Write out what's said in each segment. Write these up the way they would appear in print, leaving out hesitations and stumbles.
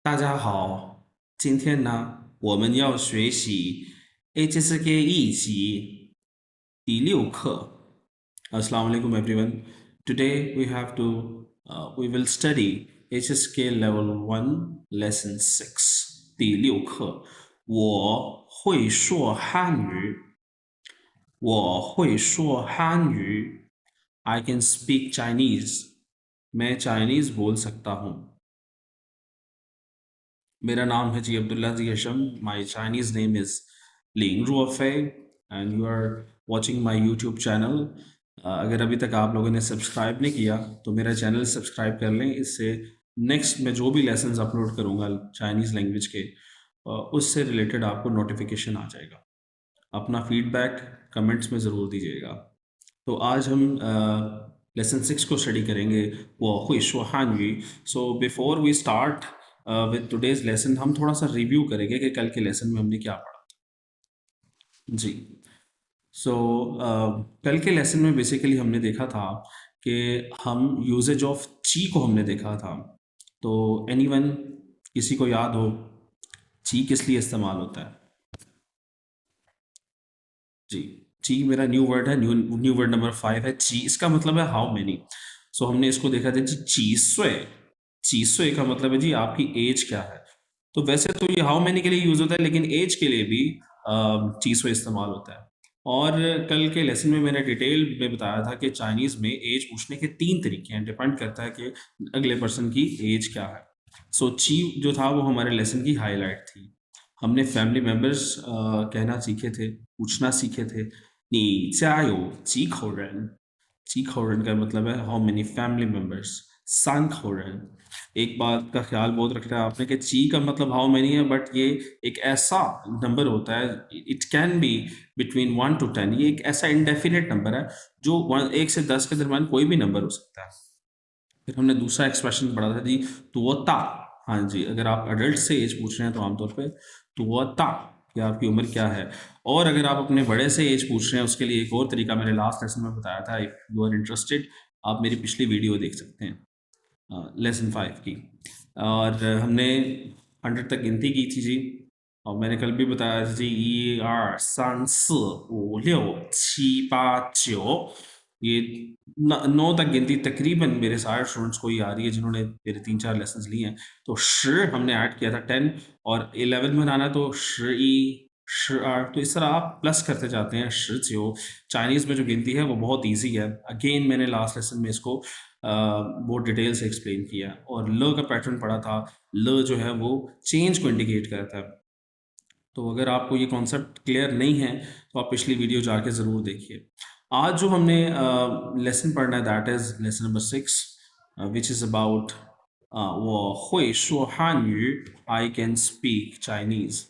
大家好，今天呢，我们要学习 HSK 一级第六课。Assalamu alaikum everyone. Today we will study HSK Level 1 Lesson 6第六课。我会说汉语，我会说汉语。I can speak Chinese. मैं Chinese बोल सकता हूँ। मेरा नाम है जी अब्दुल्ला जी Hasham. My Chinese name is लिंग रुअफे and you are watching my YouTube channel. अगर अभी तक आप लोगों ने सब्सक्राइब नहीं किया तो मेरा चैनल सब्सक्राइब कर लें। इससे नेक्स्ट मैं जो भी लेसन्स अपलोड करूँगा चाइनीज़ लैंग्वेज के उससे रिलेटेड आपको नोटिफिकेशन आ जाएगा। अपना फीडबैक कमेंट्स में ज़रूर दीजिएगा। तो आज हम लेसन 6 को स्टडी करेंगे, वो हुई शो हानवी। So before we start with today's lesson, हम थोड़ा सा रिव्यू करेंगे कि कल के लेसन में हमने क्या पढ़ा जी। सो कल के लेसन में बेसिकली हमने देखा था कि हम यूजेज ऑफ ची को हमने देखा था। तो एनीवन, किसी को याद हो ची किस लिए इस्तेमाल होता है? जी, ची मेरा न्यू वर्ड है। न्यू न्यू वर्ड नंबर 5 है ची। इसका मतलब है हाउ मेनी। सो हमने इसको देखा था जी, चीसवे। चीसवे का मतलब है जी आपकी एज क्या है। तो वैसे तो ये हाउ मेनी के लिए यूज होता है, लेकिन एज के लिए भी चीसवे इस्तेमाल होता है। और कल के लेसन में मैंने डिटेल में बताया था कि चाइनीज में एज पूछने के 3 तरीके हैं। डिपेंड करता है कि अगले पर्सन की एज क्या है। सो ची जो था वो हमारे लेसन की हाईलाइट थी। हमने फैमिली मेंबर्स कहना सीखे थे, पूछना सीखे थे। नी चायो ची खोरन। ची खोरन का मतलब है हाउ मेनी फैमिली मेंबर्स। सान खोरन। एक बात का ख्याल बहुत रखना है आपने कि ची का मतलब हाउ मेनी है, बट ये एक ऐसा नंबर होता है, it can be between 1 to 10। ये एक ऐसा इंडेफिनेट नंबर है जो 1 से 10 के दरमियान कोई भी नंबर हो सकता है। फिर हमने दूसरा एक्सप्रेशन पढ़ा था जी, तुवता। हाँ जी, अगर आप अडल्ट से एज पूछ रहे हैं तो आमतौर पे तुवता कि आपकी उम्र क्या है। और अगर आप अपने बड़े से एज पूछ रहे हैं उसके लिए एक और तरीका मैंने लास्ट लेसन में बताया था। इफ यू आर इंटरेस्टेड, आप मेरी पिछली वीडियो देख सकते हैं लेसन 5 की। और हमने 100 तक गिनती की थी जी। और मैंने कल भी बताया था जी, 1 2 3 4 5 6 ये 9 तक गिनती तकरीबन मेरे सारे स्टूडेंट्स को ही आ रही है जिन्होंने मेरे 3-4 लेसन लिए हैं। तो श हमने ऐड किया था 10, और 11 में आना तो श्री तो इस तरह आप प्लस करते जाते हैं। श चाइनीज़ में जो गिनती है वो बहुत ईजी है। अगेन मैंने लास्ट लेसन में इसको बहुत डिटेल से एक्सप्लेन किया। और ल का पैटर्न पढ़ा था। ल जो है वो चेंज को इंडिकेट करता है। तो अगर आपको ये कॉन्सेप्ट क्लियर नहीं है तो आप पिछली वीडियो जाके ज़रूर देखिए। आज जो हमने लेसन पढ़ना है that is lesson number 6, which is about 我会说汉语 I can speak Chinese.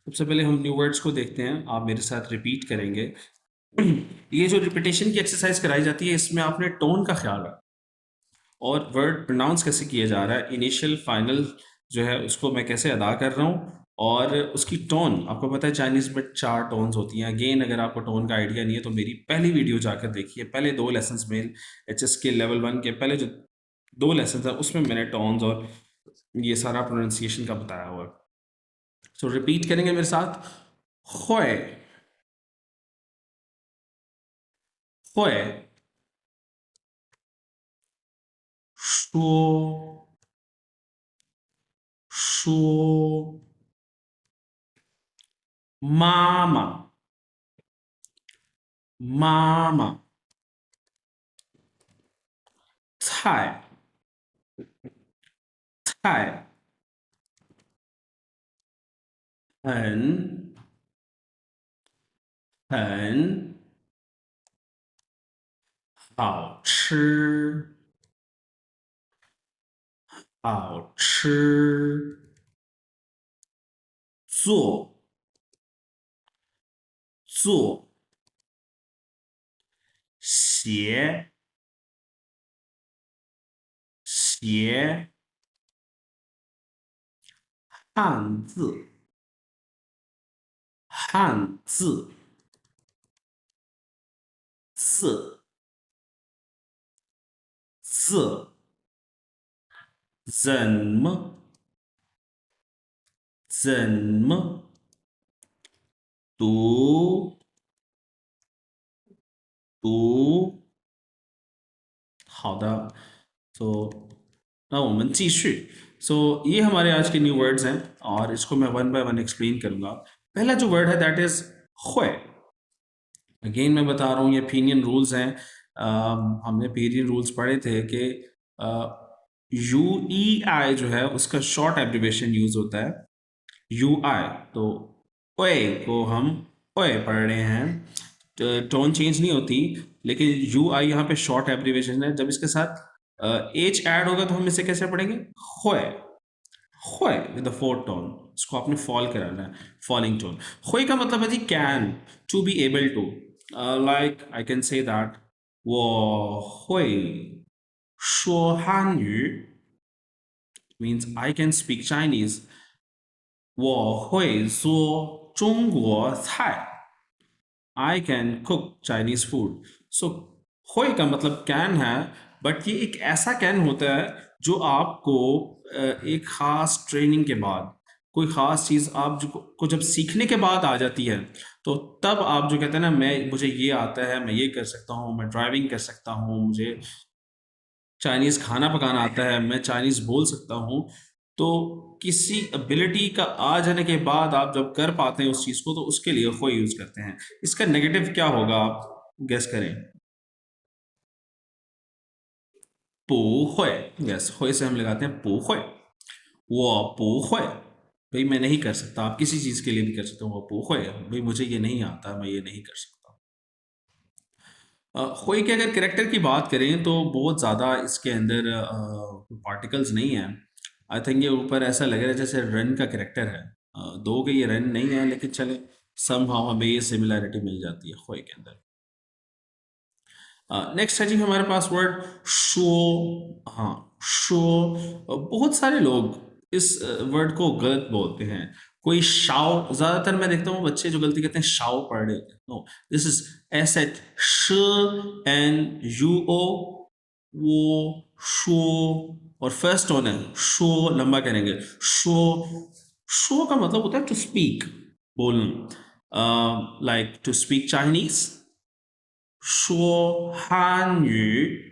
सबसे पहले हम न्यू वर्ड्स को देखते हैं, आप मेरे साथ रिपीट करेंगे। ये जो रिपीटेशन की एक्सरसाइज कराई जाती है इसमें आपने टोन का ख्याल रखना और वर्ड प्रोनाउंस कैसे किया जा रहा है, इनिशियल फाइनल जो है उसको मैं कैसे अदा कर रहा हूँ। और उसकी टोन आपको पता है चाइनीज़ में 4 टोन्स होती हैं। अगेन अगर आपको टोन का आइडिया नहीं है तो मेरी पहली वीडियो जाकर देखिए। पहले 2 लेसन्स में एचएस के लेवल 1 के पहले जो 2 लेसन्स हैं उसमें मैंने टोन्स और ये सारा प्रोनाउंसिएशन का बताया हुआ है। सो रिपीट करेंगे मेरे साथ। ख्वे, ख्वे, 说，说，妈妈，妈妈，菜，菜，很，很，好吃，好吃，做，做，鞋，鞋，汉字，汉字，字，字，怎么？怎么读读？好的तो ना我们继续ये हमारे आज के न्यू वर्ड्स हैं और इसको मैं वन बाय वन एक्सप्लेन करूंगा पहला जो वर्ड है दैट इज ख्वे अगेन मैं बता रहा हूँ ये पीनियन रूल्स हैं हमने पीनियन रूल्स पढ़े थे कि यू ई आई जो है उसका शॉर्ट एब्रिवेशन यूज होता है यू आई तो ओए को हम ओए पढ़ रहे हैं टोन चेंज नहीं होती लेकिन यू आई यहाँ पे शॉर्ट एब्रिवेशन है जब इसके साथ एच ऐड होगा तो हम इसे कैसे पढ़ेंगे खोए खोए विद द फोर्थ टोन इसको आपने फॉल कराना है फॉलिंग टोन खोए का मतलब है जी can to be able to like I can say that वो खोए 说汉语 means I can speak Chinese 我会做中国菜 I can cook Chinese food so होए का मतलब कैन है बट ये एक ऐसा कैन होता है जो आपको एक खास ट्रेनिंग के बाद कोई खास चीज़ आप जो को जब सीखने के बाद आ जाती है तो तब आप जो कहते हैं ना मैं मुझे ये आता है मैं ये कर सकता हूँ मैं ड्राइविंग कर सकता हूँ मुझे चाइनीज़ खाना पकाना आता है मैं चाइनीज़ बोल सकता हूँ तो किसी एबिलिटी का आ जाने के बाद आप जब कर पाते हैं उस चीज़ को तो उसके लिए खो यूज़ करते हैं इसका नेगेटिव क्या होगा आप गेस करें 不会 यस हुए से हम लगाते हैं 不会वो 不会 भाई मैं नहीं कर सकता आप किसी चीज़ के लिए भी कर सकते हो वो 不会 भाई मुझे ये नहीं आता मैं ये नहीं कर सकता खोई के अगर करेक्टर की बात करें तो बहुत ज़्यादा इसके अंदर पार्टिकल्स नहीं हैं आई थिंक ये ऊपर ऐसा लग रहा है जैसे रन का करेक्टर है दो के ये रन नहीं है लेकिन चले समहाउ हमें ये सिमिलैरिटी मिल जाती है खोई के अंदर नेक्स्ट है जी हमारे पास वर्ड शो हाँ शो बहुत सारे लोग इस वर्ड को गलत बोलते हैं कोई शाओ ज्यादातर मैं देखता हूँ बच्चे जो गलती करते हैं शाओ पढ़ रहे होते हैं no this is S H श एन यू ओ वो शो और फर्स्ट टोन है शो लंबा करेंगे शो शो का मतलब होता है टू स्पीक बोलना like to speak Chinese 说汉语，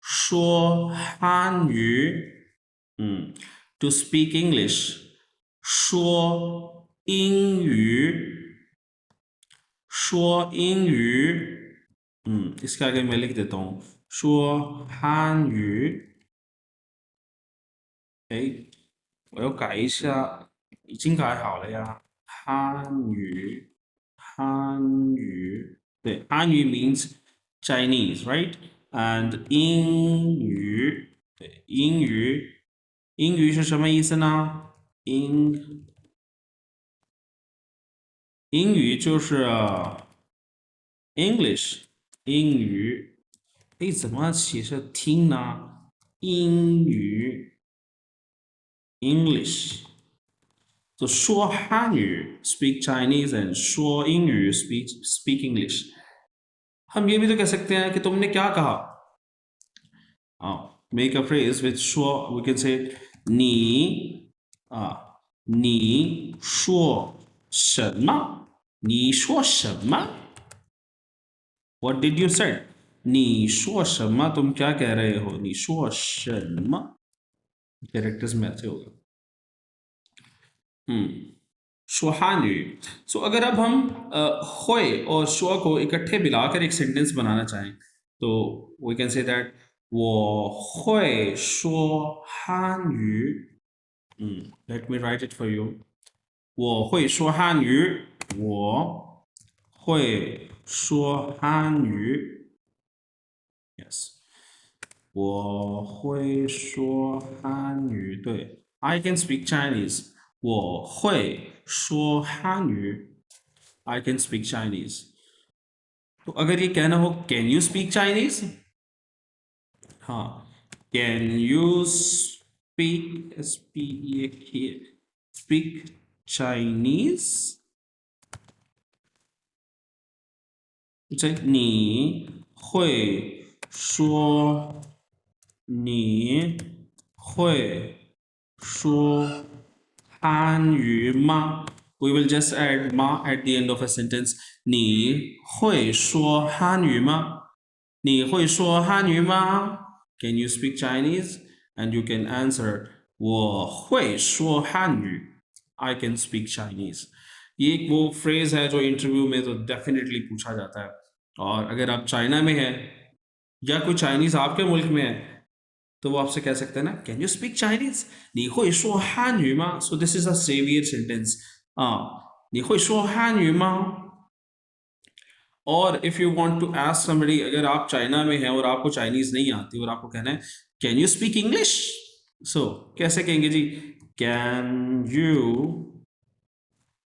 说汉语，to speak English，说英语，说英语，इसके आगे मैं लिख देता हूँ 说汉语，哎，我要改一下，已经改好了呀，汉语，汉语。对，汉语 means Chinese, right? And 英语，对，英语，英语是什么意思呢？英语就是 English，英语，诶，怎么写是听呢？英语，English。तो 说汉语 speak Chinese and 说英语 speak English。हम ये भी तो कह सकते हैं कि तुमने क्या कहा मेक अ फ्रेज विथ शो we can say 你说什么你说什么 What did you say 你说什么 तुम क्या कह रहे हो 你说什么 कैरेक्टर्स में ऐसे होगा 说汉语 सो अगर अब हम होए और शो को इकट्ठे मिलाकर एक सेंटेंस बनाना चाहें तो we can say that 我会说汉语 let me write it for you 我会说汉语我会说汉语 yes 我会说汉语对 I can speak Chinese 我会说汉语 I can speak Chinese तो अगर ये कहना हो कैन यू स्पीक चाइनीज हाँ can you speak speak Chinese 你会说你会说汉语吗? We will just add ma at the end of a sentence. 你会说汉语吗? 你会说汉语吗? Can you speak Chinese? And you can answer 我会说汉语. I can speak Chinese. ये एक वो phrase है जो interview में तो definitely पूछा जाता है. और अगर आप चाइना में हैं या कोई चाइनीज आपके मुल्क में है तो वो आपसे कह सकते हैं ना, can you speak Chinese? 你会说汉语吗? So this is a savior sentence. 你会说汉语吗? और if you want to ask somebody, अगर आप चाइना में हैं और आपको चाइनीज नहीं आती और आपको कहना है can you speak English, so कैसे कहेंगे जी? Can you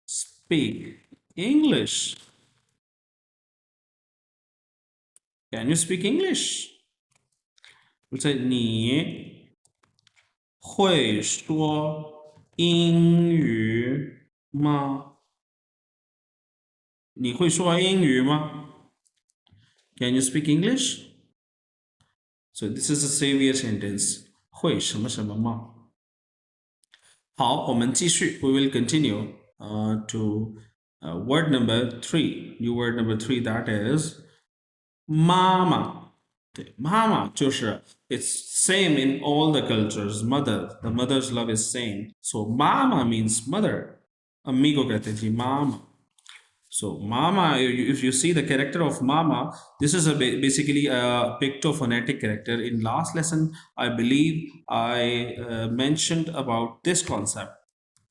speak English? Can you speak English? 你会说英语吗？你会说英语吗？ Can you speak English? So this is a savior sentence. 会什么什么吗？好，我们继续。We will continue to word number 3. New word number 3, that is 妈妈。对，妈妈就是 it's same in all the cultures. Mother, the mother's love is same. So 妈妈 means mother. अम्मी को कहते हैं जी मामा. So Mama, if you see the character of Mama, this is a basically a pictophonetic character. In last lesson, I believe I mentioned about this concept.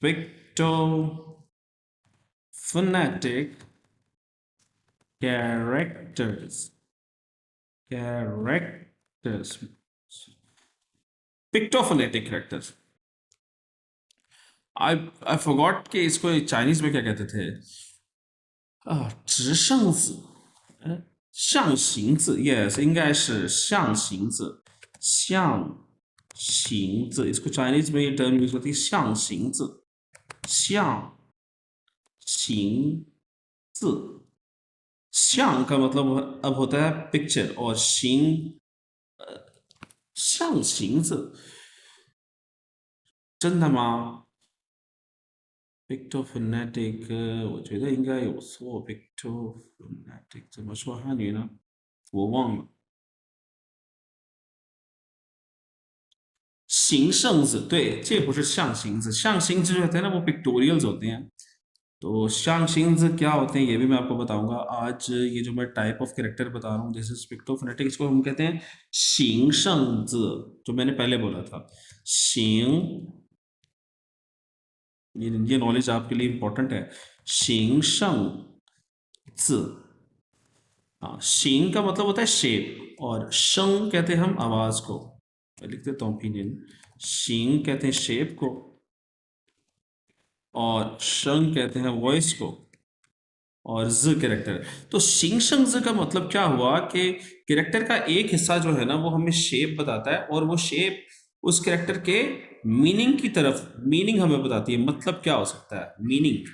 Pictophonetic characters. Pictophonetic characters. I forgot कि इसको Chinese में क्या कहते थे. 直圣子，象形字 ，yes， 应该是象形字，象形字。इसको Chinese में ये term use होती है象形字，象形字。象का मतलब अब होता है पिक्चर और 形象形字，真的吗？Pictophonetic， 我觉得应该有错。Pictophonetic 怎么说汉语呢？我忘了。形声字，对，这不是象形字。象形字जो होते हैं ना वो पिक्टोरियल्स होते हैं. तो象形字क्या होते हैं ये भी मैं आपको बताऊंगा. आज ये जो मैं टाइप ऑफ कैरेक्टर बता रहा हूँ, दिस इज पिक्टोफोनेटिक. इसको हम कहते हैं 形声字, जो मैंने पहले बोला था. 形 ये नॉलेज आपके लिए इंपॉर्टेंट है. 形声字, हाँ, 形का मतलब होता है शेप और 声 कहते हैं हम आवाज को. मैं लिख देता हूँ ओपिनियन. 形 कहते हैं शेप को और 声 कहते हैं वॉइस को और ज कैरेक्टर. तो 形声ज का मतलब क्या हुआ कि कैरेक्टर का एक हिस्सा जो है ना वो हमें शेप बताता है और वो शेप उस कैरेक्टर के मीनिंग की तरफ, मीनिंग हमें बताती है. मतलब क्या हो सकता है, मीनिंग.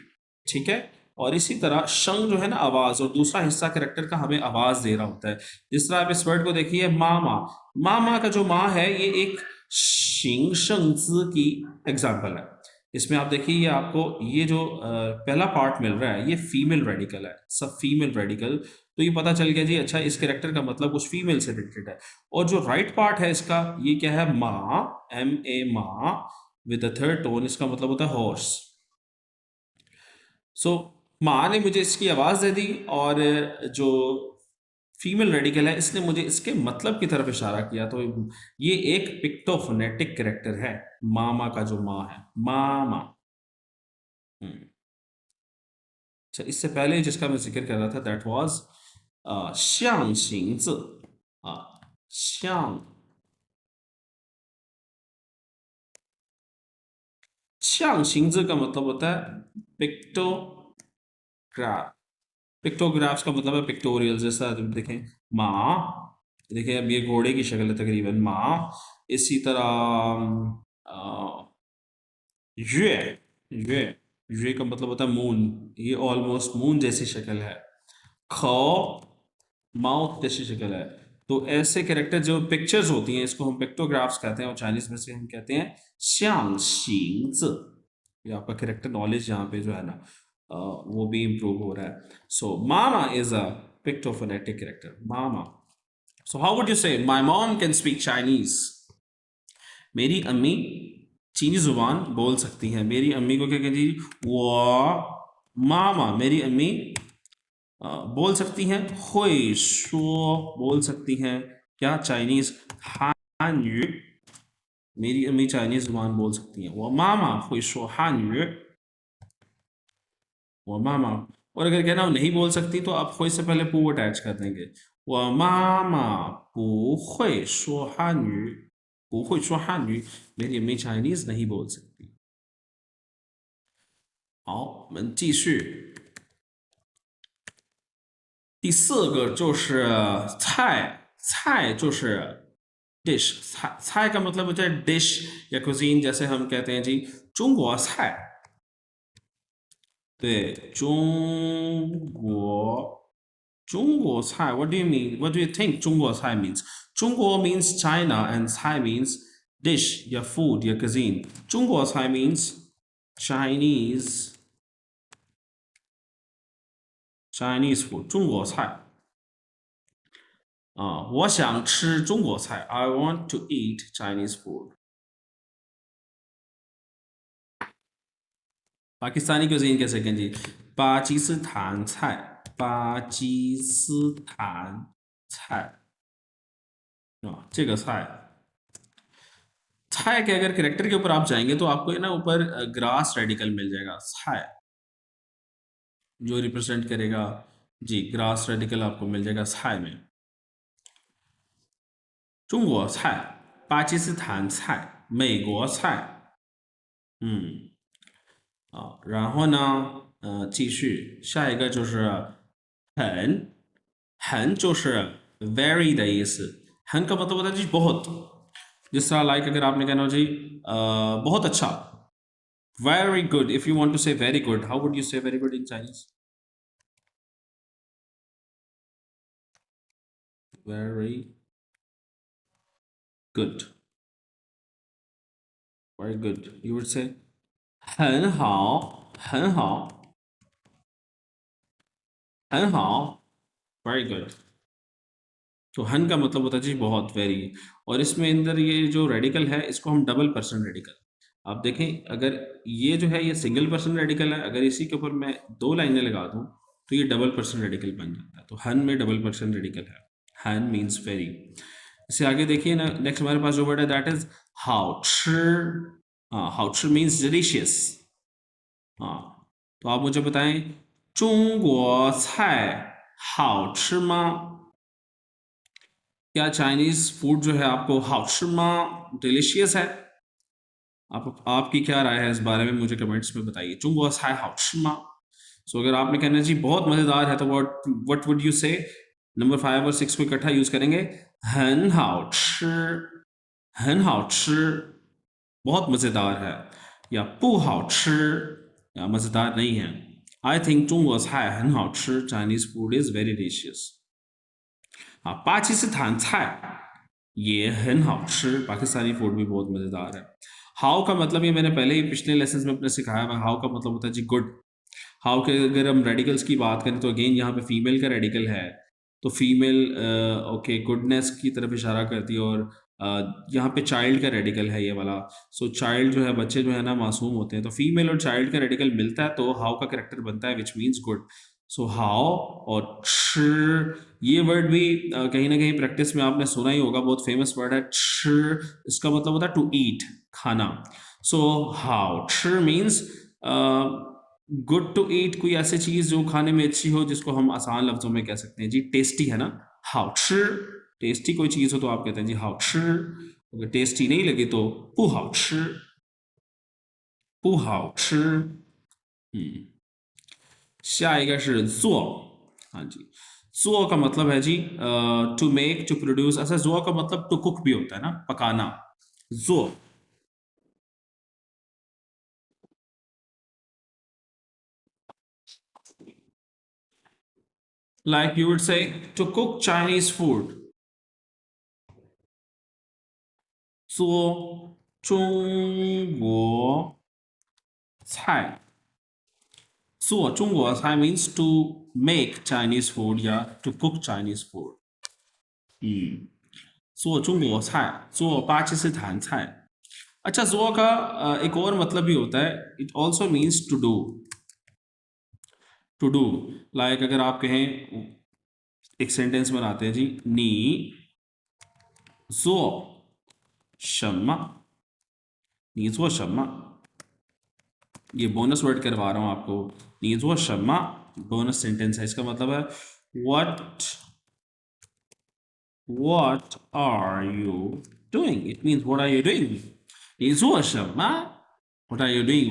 ठीक है. और इसी तरह शंग जो है ना आवाज, और दूसरा हिस्सा कैरेक्टर का हमें आवाज दे रहा होता है. जिस तरह आप इस वर्ड को देखिए मामा. मामा का जो माँ है ये एक 形声ज की एग्जाम्पल है. इसमें आप देखिए ये आपको ये जो पहला पार्ट मिल रहा है ये फीमेल रेडिकल है, सब फीमेल रेडिकल. तो ये पता चल गया जी, अच्छा इस कैरेक्टर का मतलब कुछ फीमेल से रिलेटेड है. और जो राइट पार्ट है इसका ये क्या है, माँ, MA माँ विद द थर्ड टोन, इसका मतलब होता है हॉर्स. सो माँ ने मुझे इसकी आवाज दे दी और जो फीमेल रेडिकल है इसने मुझे इसके मतलब की तरफ इशारा किया. तो ये एक पिक्टोफोनेटिक कैरेक्टर है, मामा का जो माँ है, मामा. अच्छा, इससे पहले जिसका मैं जिक्र कर रहा था दैट वाज 象形字象形字का मतलब होता है पिक्टोग्राफ. पिक्टोग्राफ्स का मतलब है पिक्टोरियल. जैसा देखें माँ, देखें अब ये घोड़े की शक्ल है तकरीबन माँ. इसी तरह ये का मतलब होता है मून, ये ऑलमोस्ट मून जैसी शक्ल है. खो माउथ जैसी शक्ल है. तो ऐसे कैरेक्टर जो पिक्चर्स होती हैं इसको हम पिक्टोग्राफ्स कहते हैं और चाइनीज में से हम कहते हैं 象形字. या आपका करेक्टर नॉलेज यहाँ पे जो है ना वो भी इम्प्रूव हो रहा है. सो मामा इज अ पिक्टोफोनेटिक करेक्टर. मामा. So how would you say my mom can speak Chinese. मेरी अम्मी चीनी जुबान बोल सकती हैं. मेरी अम्मी को क्या कहती है? वो मामा. मेरी अम्मी बोल सकती हैं. हुई शो बोल सकती हैं क्या? चाइनीज हानयू. मेरी अम्मी चाइनीज जुबान बोल सकती हैं. वो मामा हुई शो हानयू. वो मामा. और अगर कहना वो नहीं बोल सकती तो आप हुई से पहले पू अटैच कर देंगे. वो मामा पू हुई शो हानयू. पू हुई शो हानयू. मेरी अम्मी चाइनीज नहीं बोल सकती. 好，我们继续。第四个就是菜，菜就是 dish。菜का मतलब होता है dish या cuisine. जैसे हम कहते हैं जी 中国菜。对，中国菜 What do you mean? What do you think 中国菜 means? 中国 means China and 菜 means dish 呀 food 呀 cuisine. 中国菜 means Chinese food. 中国菜。我想吃中国菜。I want to eat Chinese food. Pakistani cuisine कैसे कहें जी? 巴基斯坦菜。巴基斯坦菜。这个菜 菜के अगर करेक्टर के ऊपर आप जाएंगे तो आपको ना ऊपर ग्रास रेडिकल मिल जाएगा.菜जो रिप्रेजेंट करेगा जी ग्रास रेडिकल आपको मिल जाएगा 菜में. 中国菜、巴基斯坦菜、美国菜。嗯然后呢，继续下一个就是很就是 very 的意思。很का मतलब होता है जी बहुत. जिस तरह लाइक अगर आपने कहना हो जी बहुत अच्छा. very good. If you want to say very good, how would you say very good in Chinese? Very good. Very good. You would say 很好，很好，很好。Very good. तो हन का मतलब होता है जी बहुत वेरी. और इसमें अंदर ये जो रेडिकल है इसको हम डबल पर्सन रेडिकल. आप देखें अगर ये जो है ये सिंगल पर्सन रेडिकल है. अगर इसी के ऊपर मैं दो लाइनें लगा दूं तो ये डबल पर्सन रेडिकल बन जाता है. तो हन में डबल पर्सन रेडिकल है. हन मीन्स वेरी. इससे आगे देखिए ना नेक्स्ट हमारे पास जो वर्ड है that is how how means delicious. हाँ तो आप मुझे बताएं 中国菜好吃吗? क्या चाइनीज फूड जो है आपको हाउशमा डिलीशियस है? आपकी क्या राय है इस बारे में मुझे कमेंट्स में बताइए. चुंगो साइ हाउशमा. सो अगर आपने कहना जी बहुत मजेदार है तो व्हाट वुड यू से? नंबर 5 और 6 को इकट्ठा यूज करेंगे. हन हाउ बहुत मजेदार है. या पु हाउ या मजेदार नहीं है. I think 中国菜很好吃. Chinese food is very delicious. 巴基斯坦菜ये 很好吃. पाकिस्तानी फूड भी बहुत मज़ेदार है. हाउ का मतलब ये मैंने पहले ही पिछले लेसन में अपने सिखाया हुआ. हाउ का मतलब होता है जी गुड. हाउ के अगर हम रेडिकल्स की बात करें तो अगेन यहाँ पे फीमेल का रेडिकल है. तो फीमेल ओके गुडनेस की तरफ इशारा करती है. और यहाँ पे चाइल्ड का रेडिकल है ये वाला. सो चाइल्ड जो है बच्चे जो है ना मासूम होते हैं. तो फीमेल और चाइल्ड का रेडिकल मिलता है तो हाउ का करेक्टर बनता है which means good. So how और ये वर्ड भी कहीं ना कहीं प्रैक्टिस में आपने सुना ही होगा. बहुत फेमस वर्ड है. इसका मतलब होता है टू ईट खाना. So how means good to eat. कोई ऐसी चीज जो खाने में अच्छी हो जिसको हम आसान लफ्जों में कह सकते हैं जी टेस्टी है ना. हाउ टेस्टी कोई चीज हो तो आप कहते हैं जी हाउ. अगर टेस्टी नहीं लगे तो पु हाउ.下一个是做. हाँ जी. 做 का मतलब है जी टू मेक टू प्रोड्यूस. ऐसा 做 का मतलब टू कुक भी होता है ना पकाना. 做 like you would say to cook Chinese food. 做中国菜做中国菜 means to make Chinese food या to cook Chinese food。做中国菜做巴基斯坦菜। अच्छा ज़ो का एक और मतलब भी होता है, it also means to do. Like अगर आप कहें, एक सेंटेंस बनाते हैं जी, नी ज़ो शम्मा, नी ज़ो शम्मा, ये बोनस वर्ड करवा रहा हूँ आपको। नी ज़ो शम्मा बोनस सेंटेंस है, इसका मतलब है what are you doing? It means what are you doing? 你做什么? What are you doing?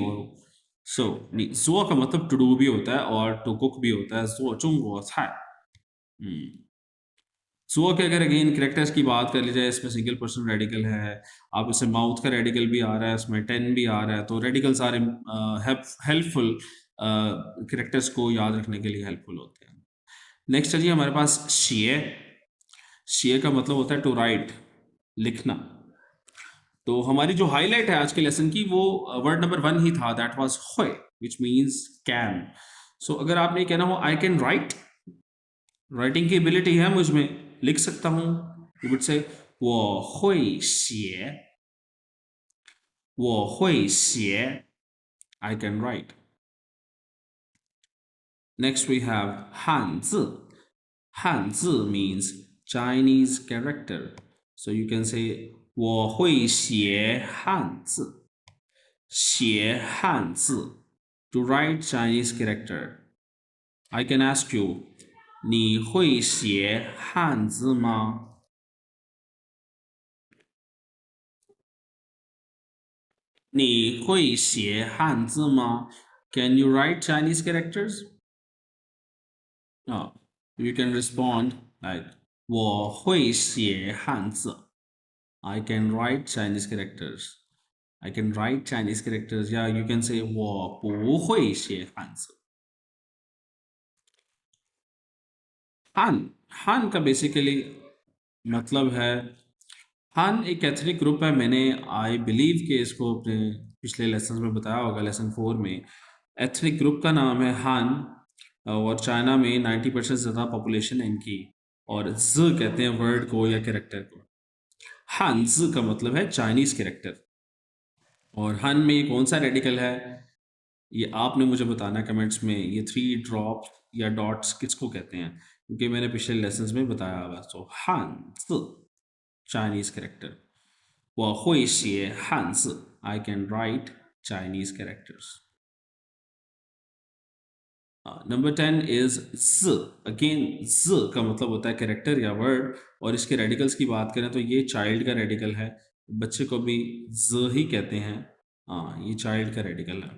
So 你做का मतलब to do भी होता है और to cook भी होता है। 做中国菜। सो के अगर अगेन कैरेक्टर्स की बात कर ली जाए, इसमें सिंगल पर्सन रेडिकल है, आप इससे माउथ का रेडिकल भी आ रहा है, इसमें टेन भी आ रहा है, तो रेडिकल सारे हेल्पफुल कैरेक्टर्स को याद रखने के लिए हेल्पफुल होते हैं। नेक्स्ट है जी हमारे पास शिए। शिए का मतलब होता है टू राइट, लिखना। तो हमारी जो हाईलाइट है आज के लेसन की, वो वर्ड नंबर 1 ही था, दैट वाज होय, विच मीन्स कैन। सो अगर आपने कहना हो आई कैन राइट, राइटिंग की एबिलिटी है मुझ में, लिख सकता हूं, you would say 我会写，我会写 I can write। Next we have 汉字。汉字 means Chinese character, so you can say 我会写汉字，写汉字 to write Chinese character。 I can ask you， 你会写汉字吗？你会写汉字吗？ Can you write Chinese characters? No. You can respond like 我会写汉字。I can write Chinese characters. I can write Chinese characters. Yeah, you can say 我不会写汉字。हान का basically मतलब है, हान एक ethnic group है। मैंने I believe कि इसको अपने पिछले लेसन में बताया होगा, लेसन 4 में। एथनिक ग्रुप का नाम है हान, और चाइना में 90% ज़्यादा पॉपुलेशन है इनकी, और ज कहते हैं वर्ड को या कैरेक्टर को। हान ज का मतलब है चाइनीज कैरेक्टर। और हान में ये कौन सा रेडिकल है, ये आपने मुझे बताना कमेंट्स में। ये 3 ड्रॉप्स या डॉट्स किसको कहते हैं, क्योंकि मैंने पिछले लेसन्स में बताया हुआ। सो हान ज Chinese characters. 我会写汉字 I can write Chinese characters। Number 10 is ज। अगेन ज का मतलब होता है कैरेक्टर या वर्ड, और इसके रेडिकल्स की बात करें तो ये चाइल्ड का रेडिकल है, बच्चे को भी ज ही कहते हैं। हाँ, ये चाइल्ड का रेडिकल है।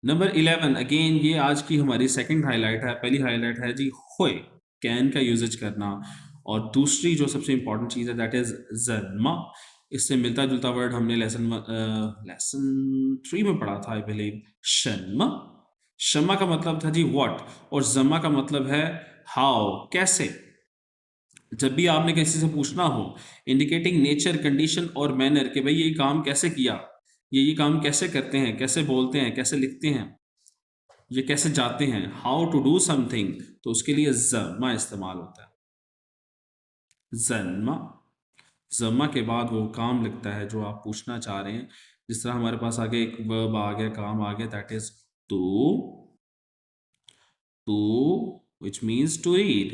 नंबर 11 अगेन ये आज की हमारी सेकंड हाईलाइट है। पहली हाईलाइट है जी होय, कैन का यूजेज करना, और दूसरी जो सबसे इंपॉर्टेंट चीज है दैट इज जन्मा। इससे मिलता जुलता वर्ड हमने लेसन 3 में पढ़ा था आई बिलीव, शन्मा। शम्मा का मतलब था जी व्हाट, और जम्मा का मतलब है हाउ, कैसे। जब भी आपने किसी से पूछना हो, इंडिकेटिंग नेचर, कंडीशन और मैनर, कि भाई ये काम कैसे किया, ये काम कैसे करते हैं, कैसे बोलते हैं, कैसे लिखते हैं, ये कैसे जाते हैं, हाउ टू डू समथिंग, तो उसके लिए जम्मा इस्तेमाल होता है। जन्मा, जम्मा के बाद वो काम लगता है जो आप पूछना चाह रहे हैं। जिस तरह हमारे पास आगे एक वर्ब आ गया, काम आ गया, दैट इज टू, टू which means to read.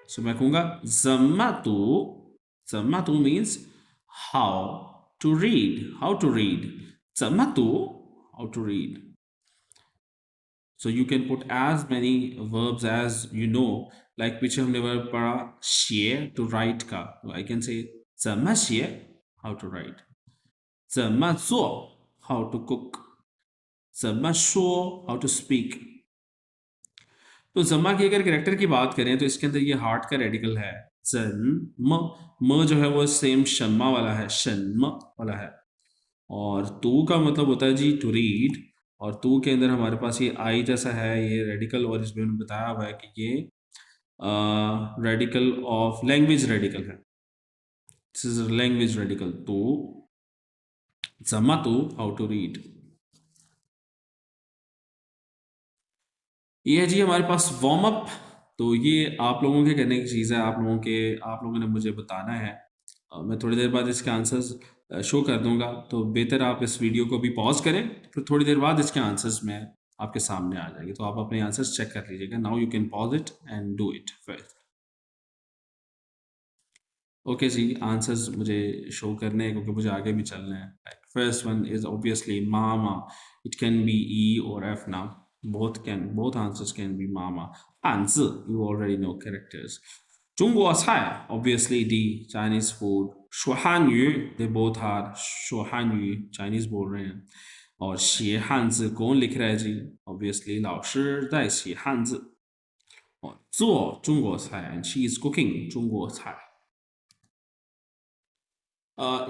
So मैं कहूंगा जम्मा तू means how to read, how to read, जम्मा तू how to read. So you can put as many verbs as you know, like पीछे हमने verb पढ़ा शेयर to write का, तो I can say 怎么写 how to write, 怎么做 how to cook, 怎么说 how to speak। तो जम्मा की अगर कैरेक्टर की बात करें तो इसके अंदर ये हार्ट का रेडिकल है जन म जो है वो सेम शम्मा वाला है, शन्म वाला है। और तू का मतलब होता है जी टू रीड, और तू के अंदर हमारे पास ये आई जैसा है ये रेडिकल, और इसमें उन्होंने बताया हुआ है कि ये रेडिकल ऑफ लैंग्वेज रेडिकल है। This is a language radical. तो zamatu, how to read. ये है जी हमारे पास वार्म अप। तो ये आप लोगों के करने की चीज़ है, आप लोगों ने मुझे बताना है। मैं थोड़ी देर बाद इसके आंसर्स शो कर दूंगा, तो बेहतर आप इस वीडियो को भी पॉज करें, फिर थोड़ी देर बाद इसके आंसर्स में आपके सामने आ जाएंगे, तो आप अपने आंसर्स चेक कर लीजिएगा। Now you can pause it and do it first. Okay जी, आंसर्स मुझे शो करने हैं क्योंकि मुझे आगे भी चलना है। फर्स्ट वन इज ऑब्वियसली मामा। इट कैन बी ई और F now. Both answers can be mama. 汉字 you already know characters. 中国菜 obviously the Chinese food. 说汉语 they both are 说汉语 Chinese बोल रहे हैं। और 写汉字 कौन लिख रहा है जी? obviously 老师在写汉字。और 做中国菜 and she is cooking 中国菜。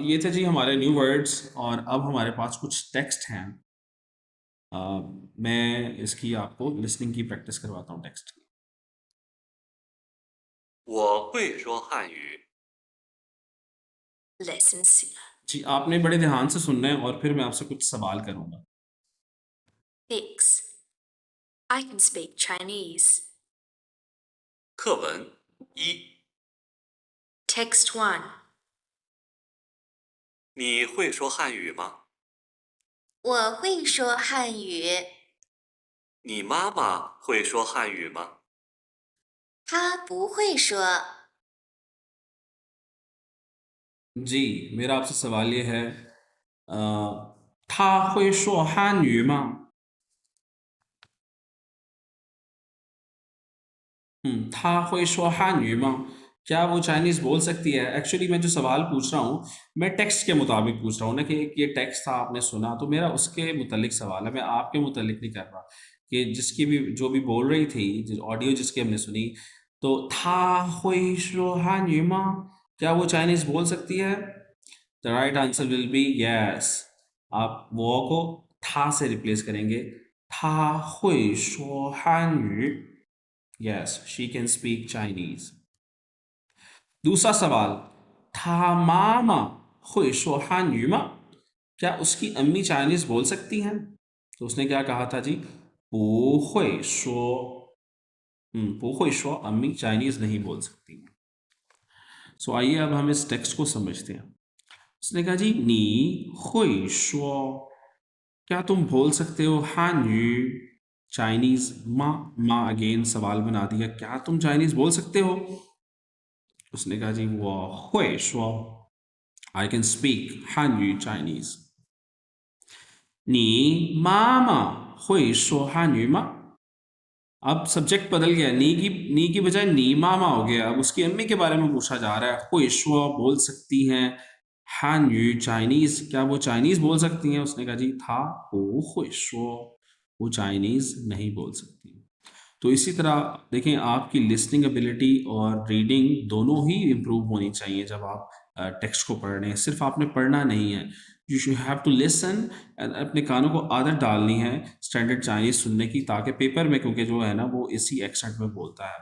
ये थे जी हमारे न्यू वर्ड्स, और अब हमारे पास कुछ टेक्स्ट हैं। मैं इसकी आपको लिसनिंग की प्रैक्टिस करवाता हूँ टेक्स्ट की। 我会说汉语。 Lesson 6. जी, आपने बड़े ध्यान से सुनना है और फिर मैं आपसे कुछ सवाल करूंगा। 6. I can speak Chinese. 课文1， Text 1. 你会说汉语吗？我会说汉语。你妈妈会说汉语吗？她不会说。 जी, मेरा आपसे सवाल ये है, 他会说汉语吗？他会说汉语吗？क्या वो चाइनीज़ बोल सकती है? एक्चुअली मैं जो सवाल पूछ रहा हूँ, मैं टेक्स्ट के मुताबिक पूछ रहा हूँ ना, कि ये टेक्स्ट था आपने सुना, तो मेरा उसके मुतालिक सवाल है, मैं आपके मुतालिक नहीं कर रहा। कि जिसकी भी जो भी बोल रही थी, ऑडियो जिसकी हमने सुनी, तो था हुई शो हान युमा, क्या वो चाइनीज़ बोल सकती है? The right answer will be yes. आप वो को था से रिप्लेस करेंगे, था हुई शो हान you. Yes, she can speak Chinese. दूसरा सवाल, था मामा हुई शो हान यू मा, क्या उसकी अम्मी चाइनीज़ बोल सकती हैं? तो उसने क्या कहा था जी? 不会说 不会说 अम्मी चाइनीज़ नहीं बोल सकती। सो आइए अब हम इस टेक्स्ट को समझते हैं। उसने कहा जी, नी हुई शो, क्या तुम बोल सकते हो हान यू चाइनीज़? माँ अगेन सवाल बना दिया, क्या तुम चाइनीज़ बोल सकते हो? उसने कहा जी, वो हुई शो, आई कैन स्पीक हान यू चाइनीज़। नी मामा हुई शो हान यू मा, अब सब्जेक्ट बदल गया, नी की बजाय नी मामा हो गया। अब उसकी अम्मी के बारे में पूछा जा रहा है। हुई शो बोल सकती हैं हान यू चाइनीज़, क्या वो चाइनीज़ बोल सकती हैं? उसने कहा जी, था वो हुई शो, वो चाइनीज़ नहीं बोल सकती। तो इसी तरह देखें, आपकी लिसनिंग एबिलिटी और रीडिंग दोनों ही इम्प्रूव होनी चाहिए जब आप टेक्स्ट को पढ़ रहे हैं। सिर्फ आपने पढ़ना नहीं है, you should have to listen, अपने कानों को आदत डालनी है स्टैंडर्ड चाइनीज़ सुनने की, ताकि पेपर में, क्योंकि जो है ना वो इसी एक्सेंट में बोलता है।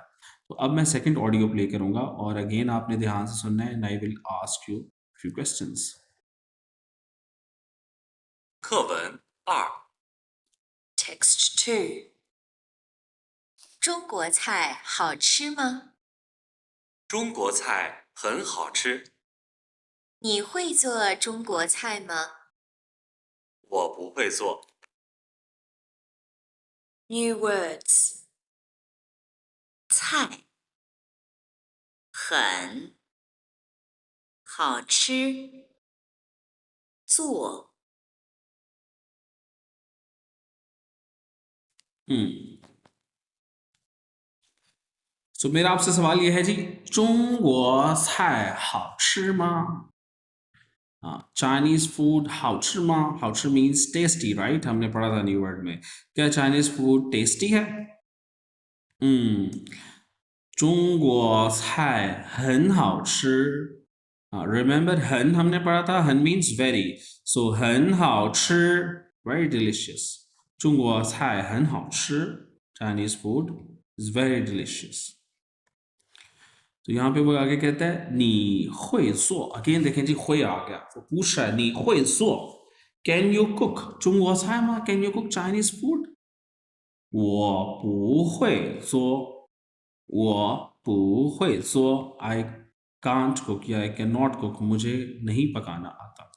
तो अब मैं सेकंड ऑडियो प्ले करूंगा और अगेन आपने ध्यान से सुनना है, and I will ask you few questions. 课文2， Text 2. 中国菜好吃吗？中国菜很好吃。你会做中国菜吗？ 我不会做。 New words. 菜很好吃，做सो मेरा आपसे सवाल यह है जी, 中国菜好吃吗? Chinese food 好吃吗? 好吃 means tasty, right? हमने पढ़ा था न्यू वर्ड में। क्या चाइनीज फूड टेस्टी है? 中国菜很好吃。रिमेंबर 很 हमने पढ़ा था,很 means very, so 很好吃 very delicious. 中国菜很好吃 Chinese food is very delicious. तो यहाँ पे वो आगे कहता है नी हुई ज़ो, अगेन देखें जी हुई आ गया, वो पूछ रहा है नी हुई ज़ो, कैन यू कुक चुंगो चाय मा, can you cook Chinese food? 我不会做，我不会做，I can't cook या I cannot cook，मुझे नहीं पकाना आता。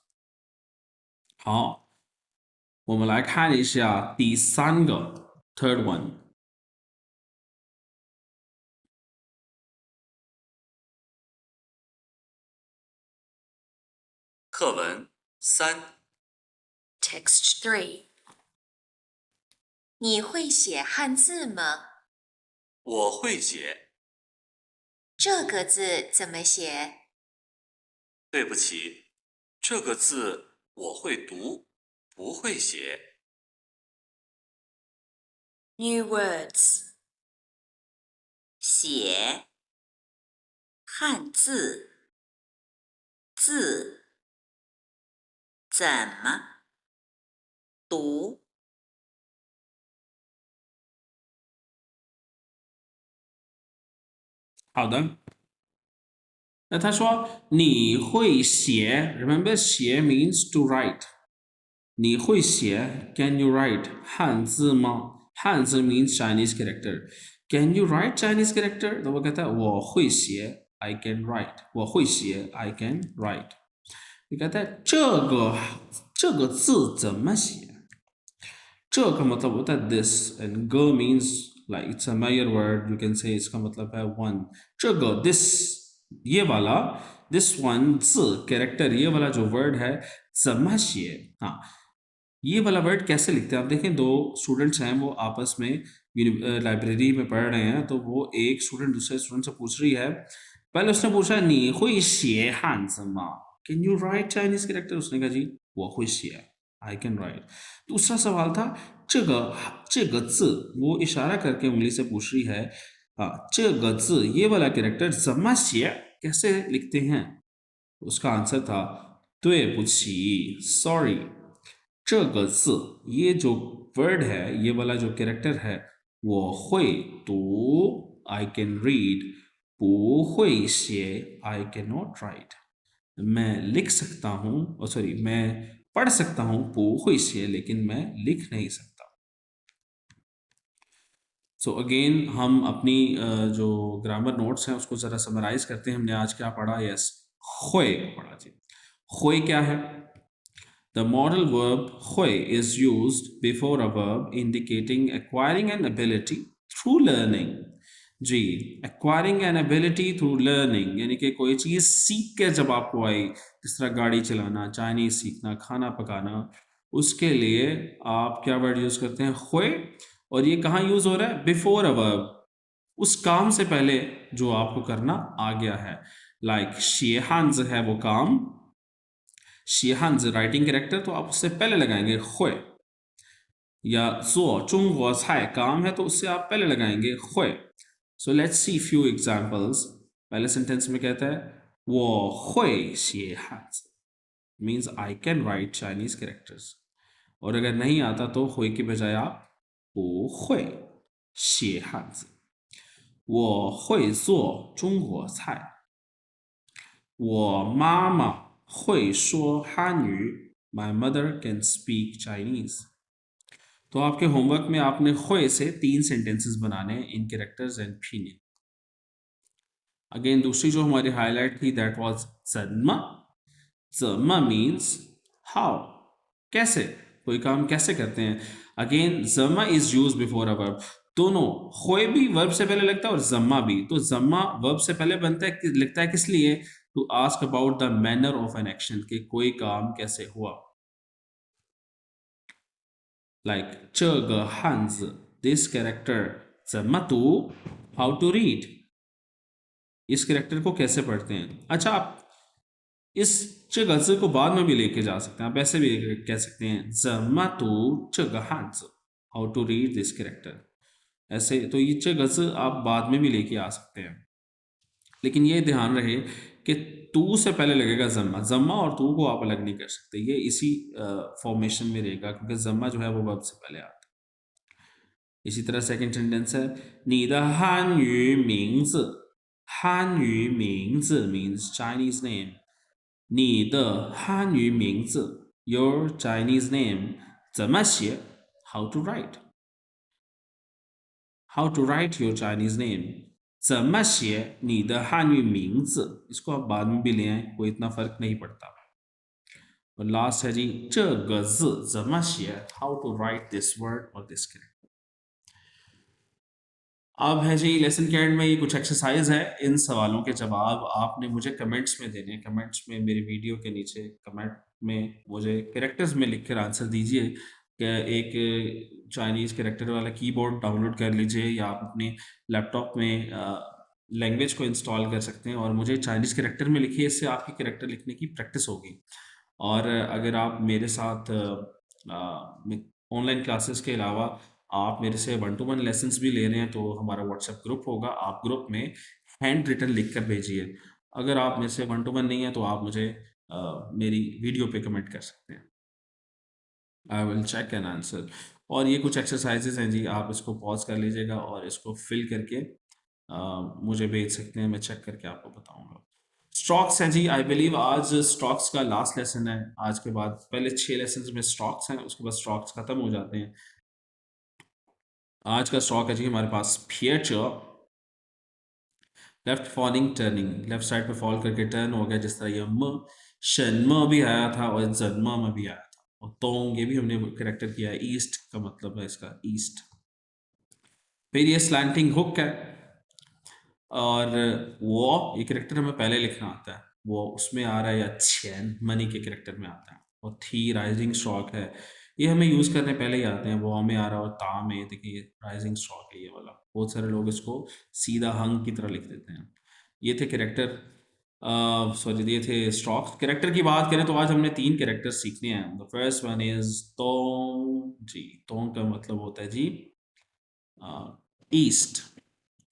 好，我们来看一下第三个 third one。课文3， Text 3. 你会写汉字吗？我会写。这个字怎么写？对不起，这个字我会读，不会写。New words. 写汉字字怎么读？好的，那他说你会写 ，remember 写 means to write。你会写 Can you write 汉字吗？汉字 means Chinese character。Can you write Chinese character？तो वो कहता है我会写 I can write， 我会写 I can write。你कहता है这个字怎么写？这个मतलब होता है this and go means like it's a major word, you can say इसका मतलब है one।这个 this ये वाला this one 字 character ये वाला जो word है 怎么写？हाँ, ये वाला वर्ड कैसे लिखते हैं आप देखें, दो स्टूडेंट्स हैं वो आपस में लाइब्रेरी में पढ़ रहे हैं, तो वो एक स्टूडेंट दूसरे स्टूडेंट से पूछ रही है, पहले उसने पूछा नी हुई शेय हांज मा, can you right Chinese character? उसने कहा जी वो हुई शेय आई कैन राइट। दूसरा सवाल था वो इशारा करके उंगली से पूछ रही है ये वाला कैरेक्टर जमा शेय कैसे लिखते हैं? उसका आंसर था 对不起 सॉरी। 这个字 ये जो वर्ड है, ये वाला जो कैरेक्टर है, 我会读 I can read, 不会写 I cannot write। मैं लिख सकता हूँ सॉरी मैं पढ़ सकता हूँ 不会写 लेकिन मैं लिख नहीं सकता। सो अगेन हम अपनी जो ग्रामर नोट्स हैं उसको ज़रा समराइज करते हैं। हमने आज क्या पढ़ा? यस, हुए पढ़ा जी। हुए क्या है? The modal verb 会 is used before a verb indicating acquiring an ability through learning। Ji, acquiring an ability through learning यानी कि कोई चीज़ सीख के जब आपको आई, जिस तरह गाड़ी चलाना, चाइनीज सीखना, खाना पकाना, उसके लिए आप क्या वर्ड यूज़ करते हैं? हुए। और ये कहाँ यूज़ हो रहा है? बिफोर अ वर्ब, उस काम से पहले जो आपको करना आ गया है। लाइक शेहान्स है वो काम, शेहान्स राइटिंग कैरेक्टर, तो आप उससे पहले लगाएंगे हुए। या ज़ो चुंगो चाय काम है तो उससे आप पहले लगाएंगे हुए। So let's see few examples. पहले सेंटेंस में कहता है वो हुए शेहान्स, means I can write Chinese characters. और अगर नहीं आता तो हुए की बजाय आप 不会写汉字，我会做中国菜，我妈妈会说汉语 My mother can speak Chinese। तो आपके होमवर्क में आपने हुए से 3 सेंटेंसेस बनाने हैं इन कैरेक्टर्स एंड मीनिंग। अगेन दूसरी जो हमारी हाईलाइट थी दैट वाज 怎么। 怎么 मीन्स हाउ, कैसे, कोई काम कैसे करते हैं। अगेन जमा is use before a verb, दोनों हुए भी वर्ब से पहले लगता है और जम्मा भी। तो जम्मा वर्ब से पहले बनता है, लगता है किस लिए? To ask about the manner of an action, कि कोई काम कैसे हुआ। Like 这个汉字 this character 怎么读 how to read, इस कैरेक्टर को कैसे पढ़ते हैं। अच्छा, आप इस 这个字 को बाद में भी लेके जा सकते हैं, आप ऐसे भी कह सकते हैं 怎么读这个汉字 how to read this character, ऐसे। तो ये 这个字 आप बाद में भी लेके आ सकते हैं, लेकिन ये ध्यान रहे कि तू से पहले लगेगा जम्मा। जम्मा और तू को आप अलग नहीं कर सकते, ये इसी फॉर्मेशन में रहेगा, क्योंकि जम्मा जो है वो वर्ब से पहले आता है। इसी तरह सेकंड सेंटेंस है 你的汉语名字汉语名字 means Chinese name. 你的汉语名字 your Chinese name 怎么写 how to write. How to write your Chinese name. 怎么写你的汉语名字 इसको आप बाद में भी ले आए कोई इतना फर्क नहीं पड़ता. और लास्ट है जी 这个字怎么写 how to write this word or this character. अब है जी लेसन के एंड में ये कुछ एक्सरसाइज है. इन सवालों के जवाब आपने मुझे कमेंट्स में देने हैं. कमेंट्स में मेरी वीडियो के नीचे कमेंट में मुझे कैरेक्टर्स में लिख कर आंसर दीजिए कि एक चाइनीज़ कैरेक्टर वाला कीबोर्ड डाउनलोड कर लीजिए या आप अपने लैपटॉप में लैंग्वेज को इंस्टॉल कर सकते हैं और मुझे चाइनीज़ कैरेक्टर में लिखिए. इससे आपकी कैरेक्टर लिखने की प्रैक्टिस होगी. और अगर आप मेरे साथ ऑनलाइन क्लासेस के अलावा आप मेरे से 1-to-1 लेसन्स भी ले रहे हैं तो हमारा व्हाट्सएप ग्रुप होगा. आप ग्रुप में हैंड रिटन लिख कर भेजिए. अगर आप मेरे से 1-to-1 नहीं है तो आप मुझे मेरी वीडियो पे कमेंट कर सकते हैं. I will check an answer. और ये कुछ एक्सरसाइजेज हैं जी, आप इसको पॉज कर लीजिएगा और इसको फिल करके मुझे भेज सकते हैं. मैं चेक करके आपको बताऊंगा. स्टॉक्स हैं जी. आई बिलीव आज स्टॉक्स का लास्ट लेसन है. आज के बाद पहले 6 लेसन में स्टॉक्स हैं, उसके बाद स्टॉक्स खत्म हो जाते हैं. आज का स्टॉक है जी हमारे पास future. Left falling turning, left side पे फॉल करके टर्न हो गया. जिस तरह ये म शन्म भी आया था और जन्म में भी आया था. और तोंग ये भी हमने करेक्टर किया है. ईस्ट का मतलब है इसका ईस्ट. फिर ये स्लैंटिंग हुक है. और वो ये करेक्टर हमें पहले लिखना आता है. वो उसमें आ रहा है या चैन मनी के करेक्टर में आता है. और थी राइजिंग स्टॉक है. ये हमें यूज़ करने पहले ही आते हैं. वो में आ रहा है और ता में देखिए ये राइजिंग स्टॉक है ये वाला. बहुत सारे लोग इसको सीधा हंग की तरह लिख देते हैं. ये थे करेक्टर सॉरी ये थे स्टॉक्स. करेक्टर की बात करें तो आज हमने 3 करेक्टर सीखने हैं. द फर्स्ट वन इज तोंग जी. तोंग का मतलब होता है जी ईस्ट.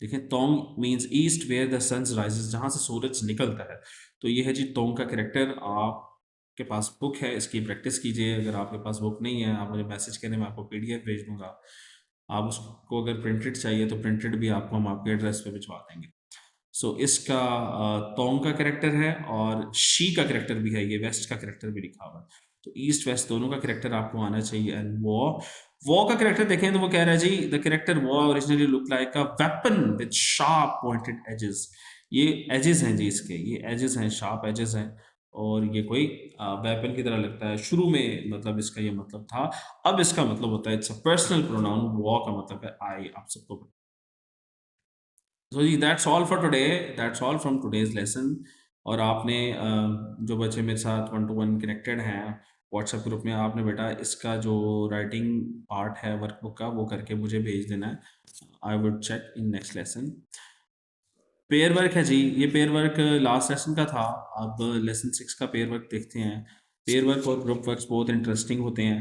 देखिए तोंग means east where the sun rises, जहाँ से सूरज निकलता है. तो ये है जी तोंग का करेक्टर. आपके पास बुक है, इसकी प्रैक्टिस कीजिए. अगर आपके पास बुक नहीं है आप मुझे मैसेज करें, मैं आपको PDF भेज दूंगा. आप उसको अगर प्रिंटेड चाहिए तो प्रिंटेड भी आपको हम आपके एड्रेस पे भिजवा देंगे. सो इसका तोंग का करेक्टर है और शी का करेक्टर भी है. ये वेस्ट का करेक्टर भी लिखा हुआ है. तो ईस्ट वेस्ट दोनों का करेक्टर आपको आना चाहिए. एंड वो का करेक्टर देखें तो वो कह रहा है जी द करेक्टर वो originally look like a weapon with sharp pointed edges. ये एजेस हैं जी इसके, ये एजेस हैं, शार्प एजेस हैं. और ये कोई वेपन की तरह लगता है. शुरू में मतलब इसका ये मतलब था. अब इसका मतलब होता है इट्स अ पर्सनल प्रोनाउन. वो का मतलब है आई. आप सबको So ji that's all for today. That's all from today's lesson. और आपने जो बच्चे मेरे साथ 1-to-1 कनेक्टेड हैं व्हाट्सएप ग्रुप में, आपने बेटा इसका जो राइटिंग पार्ट है वर्कबुक का वो करके मुझे भेज देना है. I would check in next lesson. Pair work है जी. ये पेयर वर्क लास्ट लेसन का था. अब लेसन 6 का पेयर वर्क देखते हैं. पेयर वर्क और ग्रुप वर्क्स बहुत इंटरेस्टिंग होते हैं.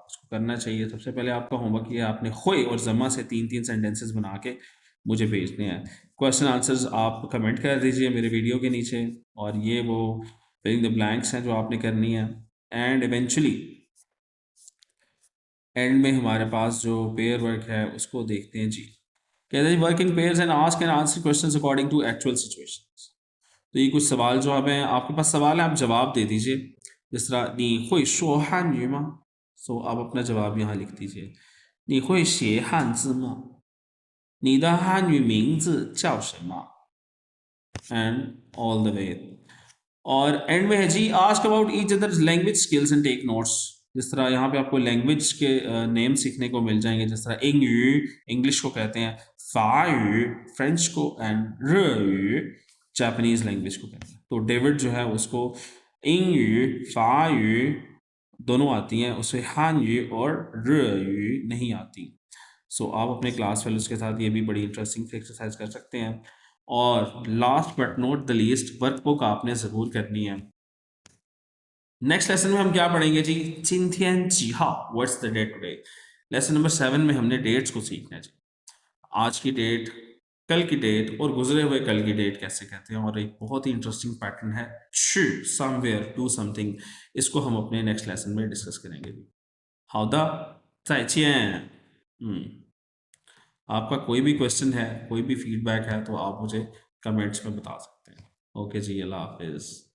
उसको करना चाहिए. सबसे पहले आपका होमवर्क ये आपने खोए और जमा से 3-3 सेंटेंसेस बना के मुझे भेजने हैं. क्वेश्चन आंसर्स आप कमेंट कर दीजिए मेरे वीडियो के नीचे. और ये वो फिलिंग द ब्लैंक्स हैं जो आपने करनी है. एंड इवेंचुअली एंड में हमारे पास जो पेयर वर्क है उसको देखते हैं जी. कहते हैं work in pairs and ask and answer questions according to actual situations. तो ये कुछ सवाल जवाब हैं. आपके पास सवाल है, आप जवाब दे दीजिए. जिस तरह नी हुई शो हानयू मा. सो आप अपना जवाब यहाँ लिख दीजिए. नी हुई शे हानजी मा. 你的汉语名字叫什么 and all the way. और एंड में है जी ask about each other's language skills and take notes. जिस तरह यहाँ पे आपको लैंग्वेज के नेम सीखने को मिल जाएंगे. जिस तरह इंग्लिश को कहते हैं, फायू फ्रेंच को, एंड रू जापानीज लैंग्वेज को कहते हैं. तो डेविड जो है उसको इंग्यू फायू दोनों आती हैं, उसे हानयू और रू नहीं आती. सो आप अपने क्लास फेलोज के साथ ये भी बड़ी इंटरेस्टिंग एक्सरसाइज कर सकते हैं. और last but not the least workbook आपने ज़रूर करनी है. नेक्स्ट लेसन में हम क्या पढ़ेंगे जी. चिंथियन जीहा what's the date today. Lesson number 7 में हमने डेट्स को सीखना है जी. आज की डेट, कल की डेट और गुजरे हुए कल की डेट कैसे कहते हैं. और एक बहुत ही इंटरेस्टिंग पैटर्न है शू समवेयर डू समथिंग. इसको हम अपने नेक्स्ट लेसन में डिस्कस करेंगे जी. हाउ द आपका कोई भी क्वेश्चन है, कोई भी फीडबैक है तो आप मुझे कमेंट्स में बता सकते हैं। ओके जी, अल्लाह हाफिज़।